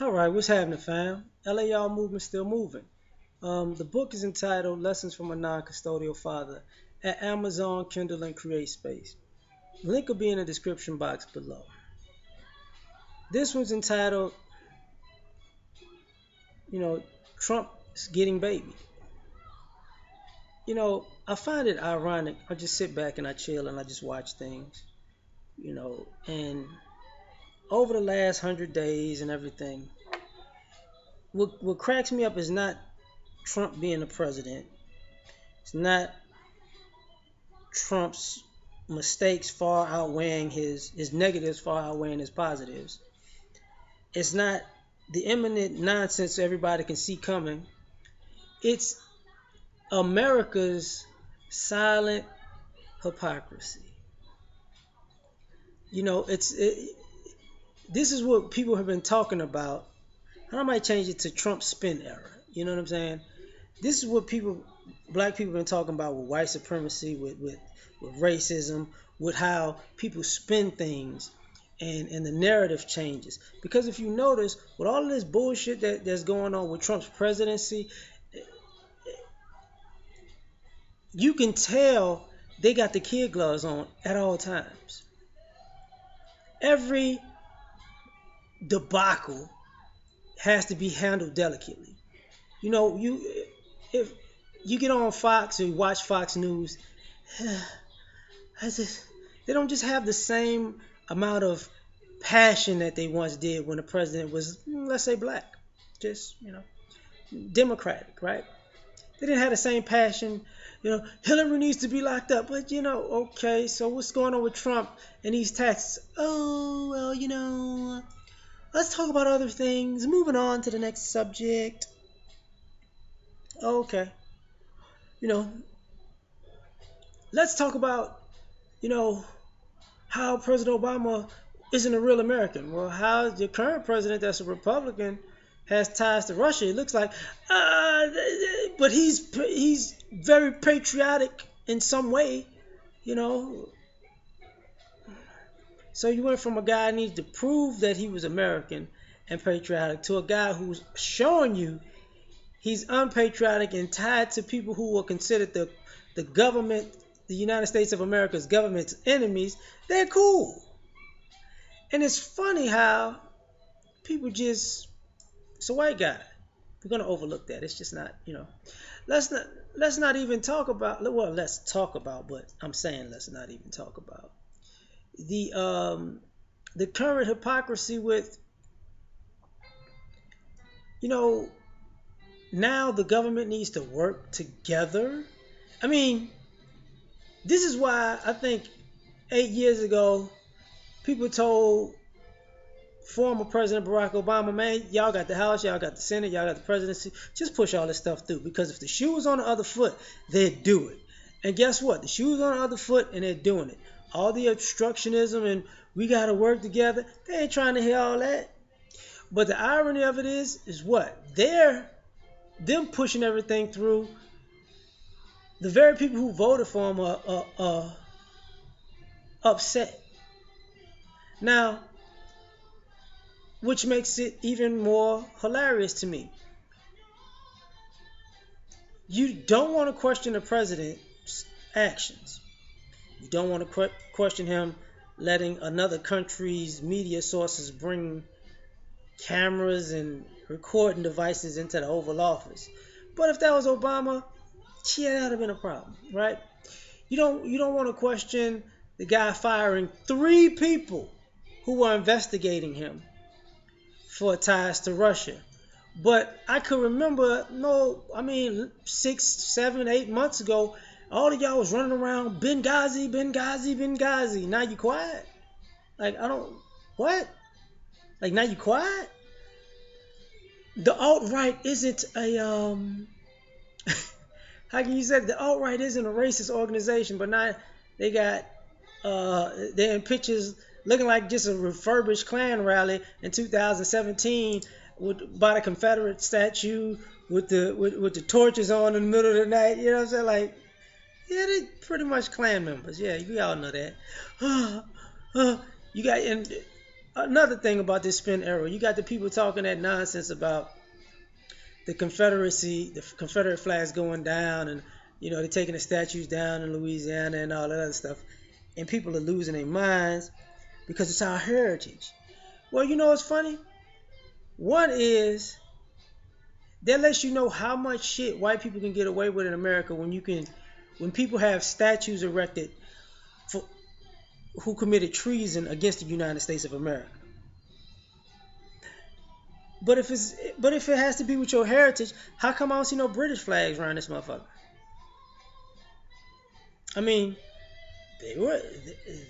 All right, what's happening, fam? L.A.R movement still moving. The book is entitled Lessons from a Non-Custodial Father at Amazon, Kindle, and CreateSpace. Link will be in the description box below. This one's entitled, you know, Trump's Getting Baby. I find it ironic. I just sit back and I chill and I just watch things, and over the last 100 days and everything, what cracks me up is not Trump being the president. It's not Trump's mistakes far outweighing his negatives far outweighing his positives. It's not the imminent nonsense everybody can see coming. It's America's silent hypocrisy. This is what people have been talking about. I might change it to Trump spin era. You know what I'm saying? This is what black people have been talking about with white supremacy, with racism, with how people spin things and the narrative changes. Because if you notice, with all of this bullshit that's going on with Trump's presidency, you can tell they got the kid gloves on at all times. Every debacle has to be handled delicately. If you get on Fox or you watch Fox News, they don't just have the same amount of passion that they once did when the president was, let's say, black, just democratic, right? They didn't have the same passion. Hillary needs to be locked up, but okay, so what's going on with Trump and these taxes? Oh, well, let's talk about other things. Moving on to the next subject. Okay, you know, let's talk about, how President Obama isn't a real American. Well, how the current president, that's a Republican, has ties to Russia. It looks like, but he's very patriotic in some way, you know. So you went from a guy who needs to prove that he was American and patriotic to a guy who's showing you he's unpatriotic and tied to people who were considered the government, the United States of America's government's enemies. They're cool. And it's funny how people just, it's a white guy. We're gonna overlook that. It's just not, let's not even talk about, well, let's talk about, but I'm saying let's not even talk about the current hypocrisy with, now the government needs to work together. I mean, this is why I think 8 years ago people told former President Barack Obama, man, y'all got the House, y'all got the Senate, y'all got the presidency, just push all this stuff through. Because if the shoe was on the other foot, they'd do it. And guess what? The shoe was on the other foot and they're doing it. All the obstructionism and we got to work together, they ain't trying to hear all that. But the irony of it is what? Them pushing everything through. The very people who voted for him are upset. Now, which makes it even more hilarious to me. You don't want to question the president's actions. You don't want to question him letting another country's media sources bring cameras and recording devices into the Oval Office. But if that was Obama, yeah, that would have been a problem, right? You don't want to question the guy firing 3 people who were investigating him for ties to Russia. But I could remember, 6, 7, 8 months ago, all of y'all was running around Benghazi, Benghazi, Benghazi. Now you quiet? What? Now you quiet? The alt-right isn't a, how can you say the alt-right isn't a racist organization, but now they got, they're in pictures looking like just a refurbished Klan rally in 2017 by the Confederate statue with the torches on in the middle of the night. You know what I'm saying? Yeah, they pretty much Klan members. Yeah, we all know that. You got, and another thing about this spin era, you got the people talking that nonsense about the Confederacy, the Confederate flags going down, and they're taking the statues down in Louisiana and all that other stuff, and people are losing their minds because it's our heritage. Well, what's funny? One is that lets you know how much shit white people can get away with in America when people have statues erected for who committed treason against the United States of America. But if it has to be with your heritage, how come I don't see no British flags around this motherfucker? I mean, they were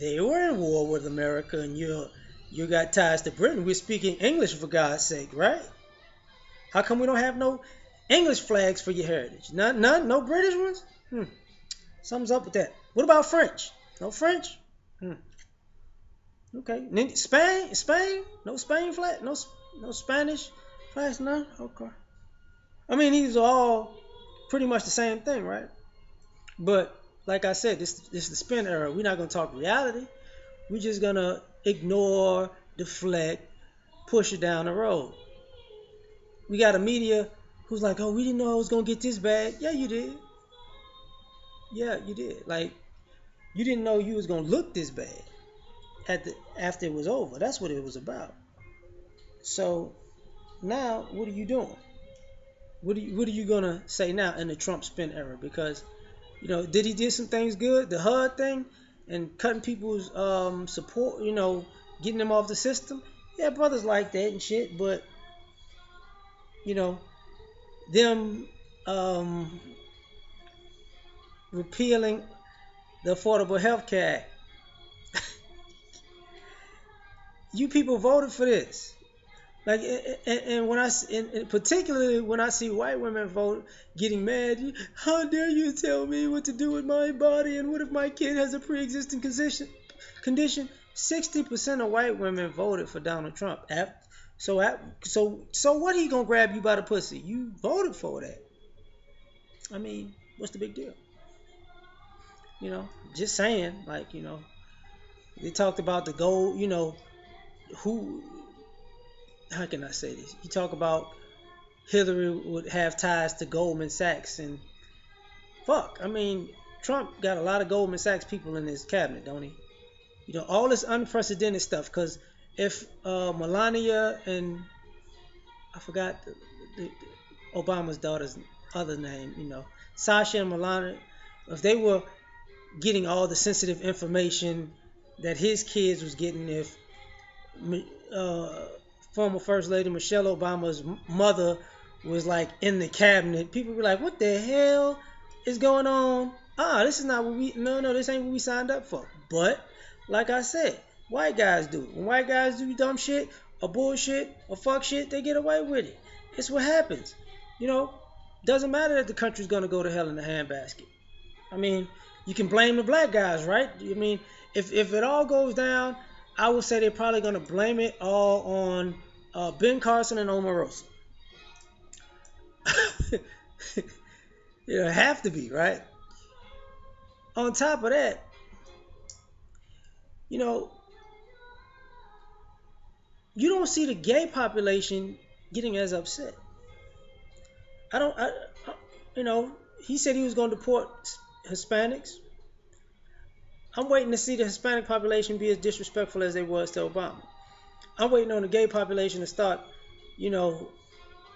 they were in war with America, and you got ties to Britain. We're speaking English for God's sake, right? How come we don't have no English flags for your heritage? None, no British ones. Something's up with that. What about French? No French. Okay. Spain, no Spain flag, no Spanish flags, none. Okay. I mean, these are all pretty much the same thing, right? But like I said, this is the spin era. We're not gonna talk reality. We're just gonna ignore, deflect, push it down the road. We got a media who's like, oh, we didn't know it was gonna get this bad. Yeah, you did. Yeah, you did. Like, you didn't know you was gonna look this bad after it was over. That's what it was about. So now, what are you doing? What are you gonna say now in the Trump spin era? Because did he do some things good? The HUD thing and cutting people's support, getting them off the system. Yeah, brothers like that and shit, but you know, them repealing the Affordable Health Care Act. You people voted for this. Like, and when and particularly when I see white women vote, getting mad, how dare you tell me what to do with my body, and what if my kid has a pre-existing condition? 60% of white women voted for Donald Trump. So what? He gonna grab you by the pussy? You voted for that. I mean, what's the big deal? Just saying. Like, they talked about the gold. Who? How can I say this? You talk about Hillary would have ties to Goldman Sachs, and fuck, I mean, Trump got a lot of Goldman Sachs people in his cabinet, don't he? All this unprecedented stuff. Because if Melania and I forgot the Obama's daughter's other name, Sasha and Melania, if they were getting all the sensitive information that his kids was getting, if former First Lady Michelle Obama's mother was like in the cabinet, people were like, what the hell is going on? This is not what no, this ain't what we signed up for. But like I said, white guys do it. When white guys do dumb shit or bullshit or fuck shit, they get away with it. It's what happens. Doesn't matter that the country's gonna go to hell in a handbasket. I mean, you can blame the black guys, right? I mean, if it all goes down, I would say they're probably gonna blame it all on Ben Carson and Omarosa. Have to be, right? On top of that, you don't see the gay population getting as upset. I don't, he said he was going to deport Hispanics. I'm waiting to see the Hispanic population be as disrespectful as they was to Obama. I'm waiting on the gay population to start,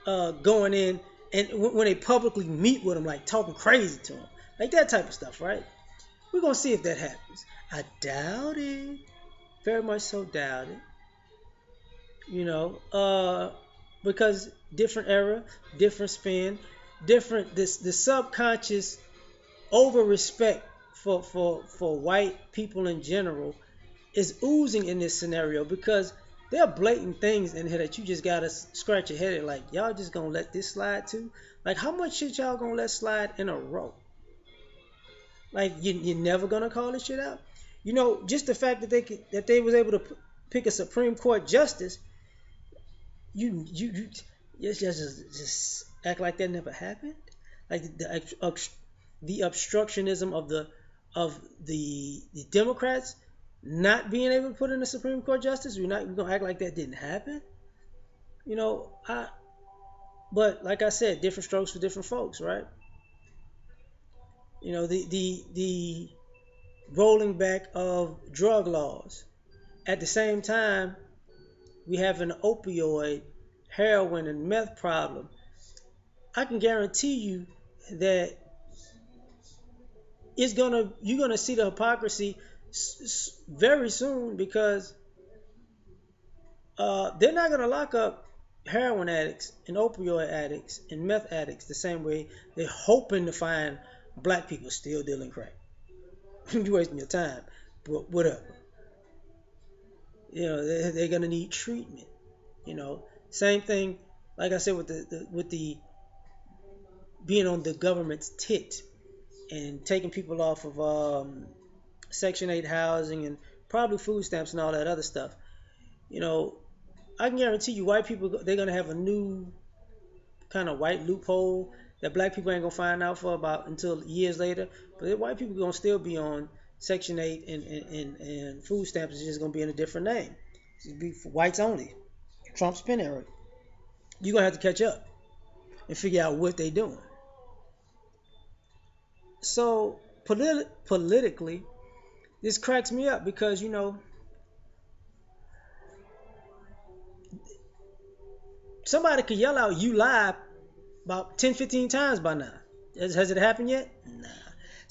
going in, and when they publicly meet with him, like talking crazy to him, like that type of stuff, right? We're gonna see if that happens. I doubt it. Very much so doubt it. Because different era, different spin, different the subconscious over respect for white people in general is oozing in this scenario, because there are blatant things in here that you just gotta scratch your head at, like, y'all just gonna let this slide too? Like, how much shit y'all gonna let slide in a row? Like, you're never gonna call this shit out? Just the fact that they was able to pick a Supreme Court justice, you just act like that never happened. Like the obstructionism of the Democrats not being able to put in a Supreme Court justice. We're gonna act like that didn't happen. You know, I but like I said, different strokes for different folks, right? You know, the rolling back of drug laws. At the same time, we have an opioid, heroin, and meth problem. I can guarantee you that it's gonna you're gonna see the hypocrisy very soon because they're not gonna lock up heroin addicts and opioid addicts and meth addicts the same way they're hoping to find black people still dealing crack. You're wasting your time, but whatever. You know, they're gonna need treatment. You know, same thing. Like I said with the being on the government's tit and taking people off of Section 8 housing and probably food stamps and all that other stuff. You know, I can guarantee you, white people they're gonna have a new kind of white loophole that black people ain't gonna find out for about until years later. But white people gonna still be on Section 8 and food stamps is just gonna be in a different name. It's gonna be for whites only. Trump's pen era. You're gonna have to catch up and figure out what they're doing. So politically, this cracks me up because you know somebody could yell out "you lie" about 10, 15 times by now. Has it happened yet? Nah.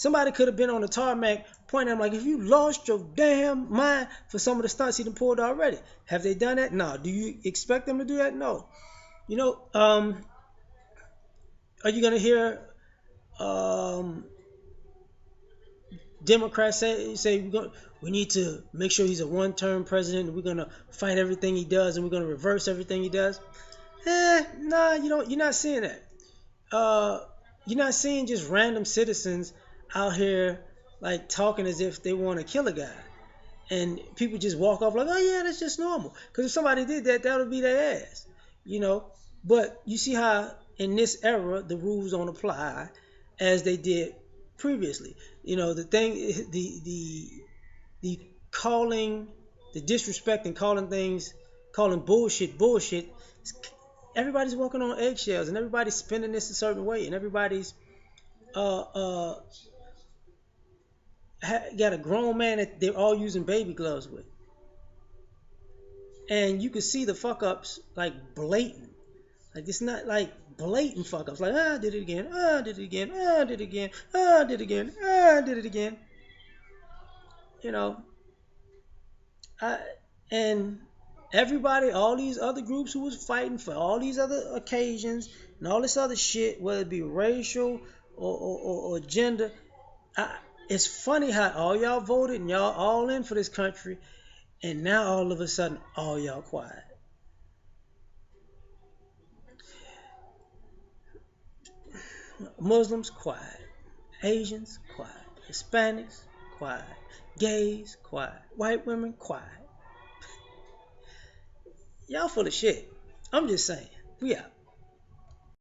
Somebody could have been on the tarmac pointing at him like, if you lost your damn mind for some of the stunts he done pulled already. Have they done that? No. Do you expect them to do that? No. You know, are you going to hear um, Democrats say we need to make sure he's a one-term president and we're going to fight everything he does and we're going to reverse everything he does? Nah, you're not seeing that. Uh, you're not seeing just random citizens out here like talking as if they want to kill a guy, and people just walk off like, oh yeah, that's just normal. Because if somebody did that, that would be their ass, you know. But you see how in this era the rules don't apply as they did previously. You know, the thing, the calling, the disrespect and calling bullshit. Everybody's walking on eggshells and everybody's spending this a certain way and everybody's uh, uh, got a grown man that they're all using baby gloves with, and you can see the fuck ups like blatant. Like it's not like blatant fuck ups. Like I did it again. I did it again. I did it again. I did it again. I did it again. You know, I and everybody, all these other groups who was fighting for all these other occasions and all this other shit, whether it be racial or gender. I, it's funny how all y'all voted and y'all all in for this country, and now all of a sudden all y'all quiet. Muslims quiet, Asians quiet, Hispanics quiet, gays quiet, white women quiet. Y'all full of shit. I'm just saying. We out.